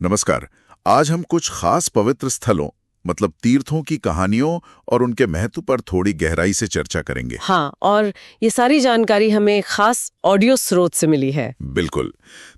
नमस्कार। आज हम कुछ खास पवित्र स्थलों मतलब तीर्थों की कहानियों और उनके महत्व पर थोड़ी गहराई से चर्चा करेंगे। हाँ, और ये सारी जानकारी हमें खास ऑडियो स्रोत से मिली है। बिल्कुल।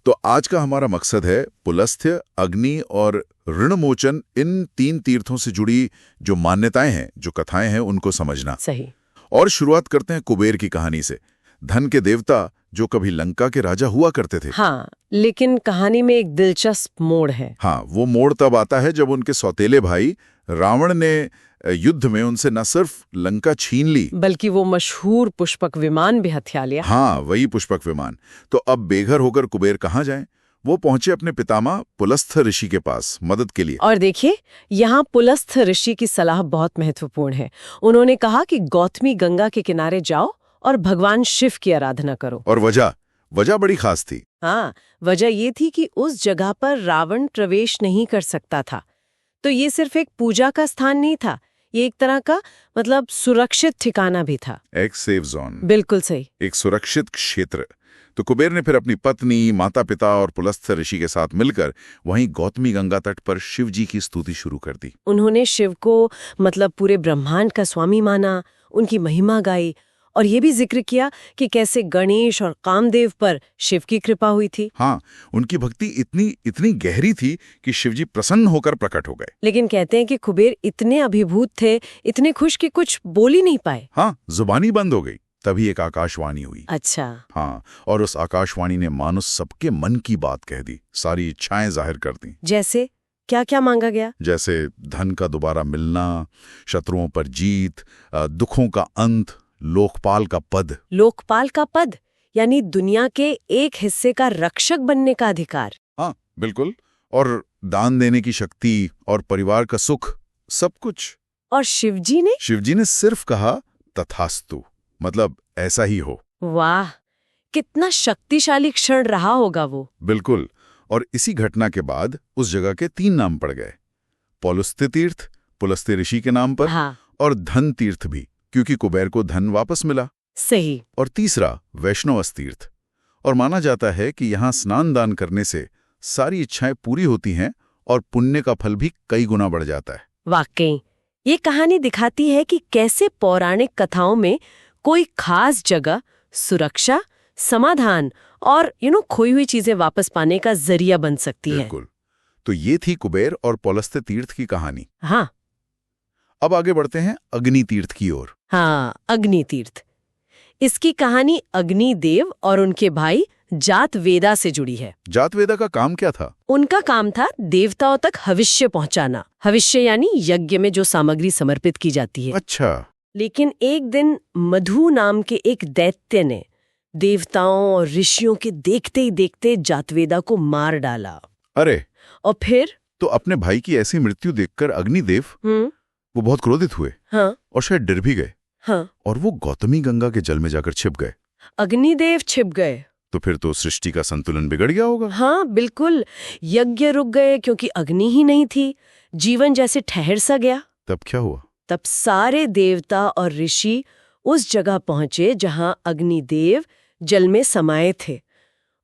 तो आज का हमारा मकसद है पुलस्त्य, अग्नि और ऋणमोचन, इन 3 तीर्थों से जुड़ी जो मान्यताएं हैं, जो कथाएं हैं, उनको समझना। सही। और शुरुआत करते हैं कुबेर की कहानी से। धन के देवता जो कभी लंका के राजा हुआ करते थे। हाँ, लेकिन कहानी में एक दिलचस्प मोड़ है। हाँ, वो मोड़ तब आता है जब उनके सौतेले भाई रावण ने युद्ध में उनसे न सिर्फ लंका छीन ली, बल्कि वो मशहूर पुष्पक विमान भी हथिया लिया। हाँ, वही पुष्पक विमान। तो अब बेघर होकर कुबेर कहाँ जाएं? वो पहुंचे अपने पितामह पुलस्त्य ऋषि के पास मदद के लिए। और देखिए, यहाँ पुलस्त्य ऋषि की सलाह बहुत महत्वपूर्ण है। उन्होंने कहा कि गौतमी गंगा के किनारे जाओ और भगवान शिव की आराधना करो। और वजह बड़ी खास थी। हाँ, वजह ये थी कि उस जगह पर रावण प्रवेश नहीं कर सकता था। तो ये सिर्फ एक पूजा का स्थान नहीं था, ये एक तरह का मतलब सुरक्षित ठिकाना भी था। एक सेफ जोन। बिल्कुल सही। एक सुरक्षित क्षेत्र। तो कुबेर ने फिर अपनी पत्नी, माता पिता और पुलस्त्य ऋषि के साथ मिलकर वहीं गौतमी गंगा तट पर शिव जी की स्तुति शुरू कर दी। उन्होंने शिव को मतलब पूरे ब्रह्मांड का स्वामी माना, उनकी महिमा गाई और ये भी जिक्र किया कि कैसे गणेश और कामदेव पर शिव की कृपा हुई थी। हाँ, उनकी भक्ति इतनी गहरी थी कि शिवजी प्रसन्न होकर प्रकट हो गए। लेकिन कहते हैं कि कुबेर इतने अभिभूत थे, इतने खुश कि कुछ बोल ही नहीं पाए। हाँ, जुबानी बंद हो गई। तभी एक आकाशवाणी हुई। अच्छा। हाँ, और उस आकाशवाणी ने मानो सबके मन की बात कह दी, सारी इच्छाएं जाहिर कर दी। जैसे क्या क्या मांगा गया? जैसे धन का दोबारा मिलना, शत्रुओं पर जीत, दुखों का अंत, लोकपाल का पद। लोकपाल का पद यानी दुनिया के एक हिस्से का रक्षक बनने का अधिकार। हाँ, बिल्कुल। और दान देने की शक्ति और परिवार का सुख, सब कुछ। और शिवजी ने सिर्फ कहा तथास्तु, मतलब ऐसा ही हो। वाह, कितना शक्तिशाली क्षण रहा होगा वो। बिल्कुल। और इसी घटना के बाद उस जगह के 3 नाम पड़ गए। पौलस्त्य तीर्थ पुलस्त्य ऋषि के नाम पर। हाँ। और धन तीर्थ भी, क्योंकि कुबेर को धन वापस मिला। सही। और तीसरा वैष्णव तीर्थ। और माना जाता है कि यहाँ स्नान दान करने से सारी इच्छाएं पूरी होती हैं और पुण्य का फल भी कई गुना बढ़ जाता है। वाकई ये कहानी दिखाती है कि कैसे पौराणिक कथाओं में कोई खास जगह सुरक्षा, समाधान और खोई हुई चीजें वापस पाने का जरिया बन सकती है। बिल्कुल। तो ये थी कुबेर और पौलस्त्य तीर्थ की कहानी। हाँ। अब आगे बढ़ते हैं अग्नि तीर्थ की ओर। हाँ, अग्नि तीर्थ। इसकी कहानी अग्निदेव और उनके भाई जातवेदा से जुड़ी है। जातवेदा का काम क्या था? उनका काम था देवताओं तक हविष्य पहुंचाना। हविष्य यानी यज्ञ में जो सामग्री समर्पित की जाती है। अच्छा। लेकिन एक दिन मधु नाम के एक दैत्य ने देवताओं और ऋषियों के देखते ही देखते जातवेदा को मार डाला। अरे! और फिर तो अपने भाई की ऐसी मृत्यु देखकर अग्निदेव वो बहुत क्रोधित हुए। हाँ। और शायद डर भी गए। हाँ। और वो गौतमी गंगा के जल में जाकर छिप गए। अग्निदेव छिप गए तो फिर तो सृष्टि का संतुलन बिगड़ गया होगा। हाँ, बिल्कुल। यज्ञ रुक गए क्योंकि अग्नि ही नहीं थी। जीवन जैसे ठहर सा गया। तब क्या हुआ? तब सारे देवता और ऋषि उस जगह पहुंचे जहां अग्निदेव जल में समाये थे।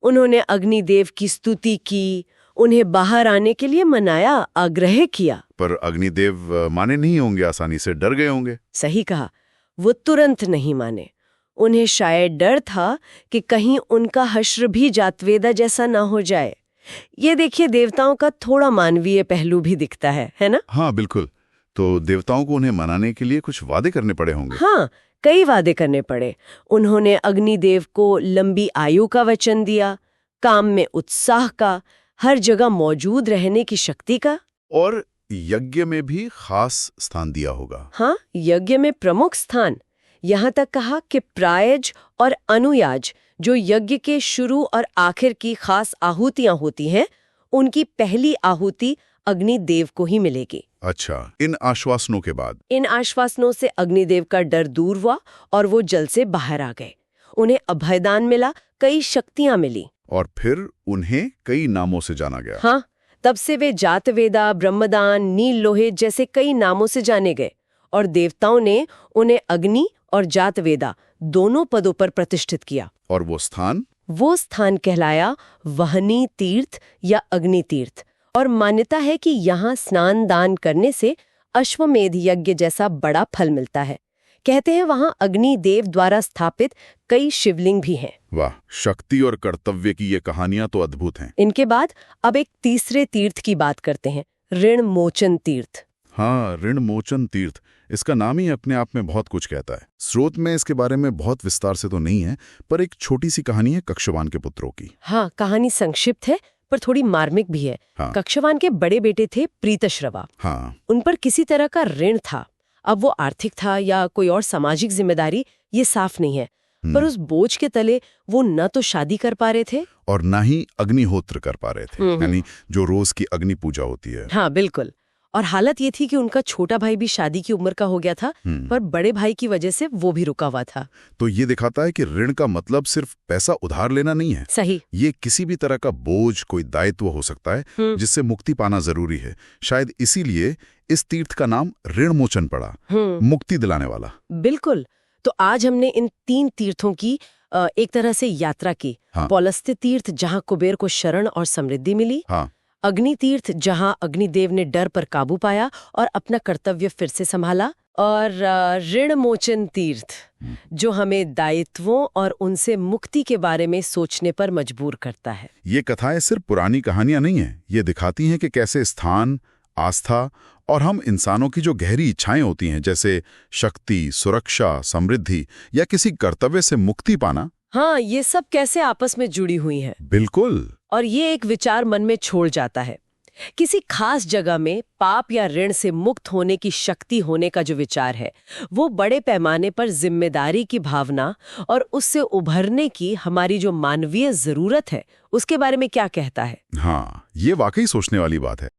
उन्होंने अग्निदेव की स्तुति की, उन्हें बाहर आने के लिए मनाया, आग्रह किया। पर अग्निदेव माने नहीं होंगे, आसानी से डर गए होंगे। सही कहा, वो तुरंत नहीं माने। उन्हें शायद डर था कि कहीं उनका हश्र भी जातवेदा जैसा ना हो जाए। ये देखिए, देवताओं का थोड़ा मानवीय पहलू भी दिखता है ना? हाँ, बिल्कुल। तो देवताओं को उन्हें मनाने के लिए कुछ वादे करने पड़े होंगे। हाँ, कई वादे करने पड़े। उन्होंने अग्निदेव को लंबी आयु का वचन दिया, काम में उत्साह का, हर जगह मौजूद रहने की शक्ति का। और यज्ञ में भी खास स्थान दिया होगा। हाँ, यज्ञ में प्रमुख स्थान। यहाँ तक कहा कि प्रायज और अनुयाज, जो यज्ञ के शुरू और आखिर की खास आहुतियां होती हैं, उनकी पहली आहुति अग्निदेव को ही मिलेगी। अच्छा। इन आश्वासनों के बाद? इन आश्वासनों से अग्निदेव का डर दूर हुआ और वो जल से बाहर आ गए। उन्हें अभयदान मिला, कई शक्तियां मिली। और फिर उन्हें कई नामों से जाना गया। हाँ, तब से वे जातवेदा, ब्रह्मदान, नील लोहित जैसे कई नामों से जाने गए और देवताओं ने उन्हें अग्नि और जातवेदा दोनों पदों पर प्रतिष्ठित किया। और वो स्थान? वो स्थान कहलाया वहनी तीर्थ या अग्नि तीर्थ। और मान्यता है कि यहाँ स्नान दान करने से अश्वमेध यज्ञ जैसा बड़ा फल मिलता है। कहते हैं वहाँ अग्नि देव द्वारा स्थापित कई शिवलिंग भी हैं। वाह, शक्ति और कर्तव्य की ये कहानियां तो अद्भुत हैं। इनके बाद अब एक तीसरे तीर्थ की बात करते हैं, ऋण मोचन तीर्थ। हाँ, ऋण मोचन तीर्थ, इसका नाम ही अपने आप में बहुत कुछ कहता है। स्रोत में इसके बारे में बहुत विस्तार से तो नहीं है, पर एक छोटी सी कहानी है कक्षवान के पुत्रों की। हाँ, कहानी संक्षिप्त है पर थोड़ी मार्मिक भी है। हाँ। कक्षवान के बड़े बेटे थे प्रीतश्रवा। हाँ। उन पर किसी तरह का ऋण था। अब वो आर्थिक था या कोई और सामाजिक जिम्मेदारी, ये साफ नहीं है। पर उस बोझ के तले वो न तो शादी कर पा रहे थे और न ही अग्निहोत्र कर पा रहे थे, यानी जो रोज की अग्नि पूजा होती है। हाँ बिल्कुल। और हालत ये थी कि उनका छोटा भाई भी शादी की उम्र का हो गया था, पर बड़े भाई की वजह से वो भी रुका हुआ था। तो ये दिखाता है कि ऋण का मतलब सिर्फ पैसा उधार लेना नहीं है। सही। ये किसी भी तरह का बोझ, कोई दायित्व हो सकता है जिससे मुक्ति पाना जरूरी है। शायद इसीलिए इस तीर्थ का नाम ऋण मोचन पड़ा, मुक्ति दिलाने वाला। बिल्कुल। तो आज हमने इन 3 तीर्थों की एक तरह से यात्रा की। हाँ। पौलस्त्य तीर्थ जहाँ कुबेर को शरण और समृद्धि मिली। हाँ। अग्नि तीर्थ जहाँ अग्निदेव ने डर पर काबू पाया और अपना कर्तव्य फिर से संभाला। और ऋण मोचन तीर्थ जो हमें दायित्वों और उनसे मुक्ति के बारे में सोचने पर मजबूर करता है। ये कथाएं सिर्फ पुरानी कहानियां नहीं हैं, ये दिखाती हैं कि कैसे स्थान, आस्था और हम इंसानों की जो गहरी इच्छाएं होती हैं, जैसे शक्ति, सुरक्षा, समृद्धि या किसी कर्तव्य से मुक्ति पाना, हाँ, ये सब कैसे आपस में जुड़ी हुई हैं। बिल्कुल। और ये एक विचार मन में छोड़ जाता है। किसी खास जगह में पाप या ऋण से मुक्त होने की शक्ति होने का जो विचार है, वो बड़े पैमाने पर जिम्मेदारी की भावना और उससे उभरने की हमारी जो मानवीय जरूरत है, उसके बारे में क्या कहता है। हाँ, ये वाकई सोचने वाली बात है।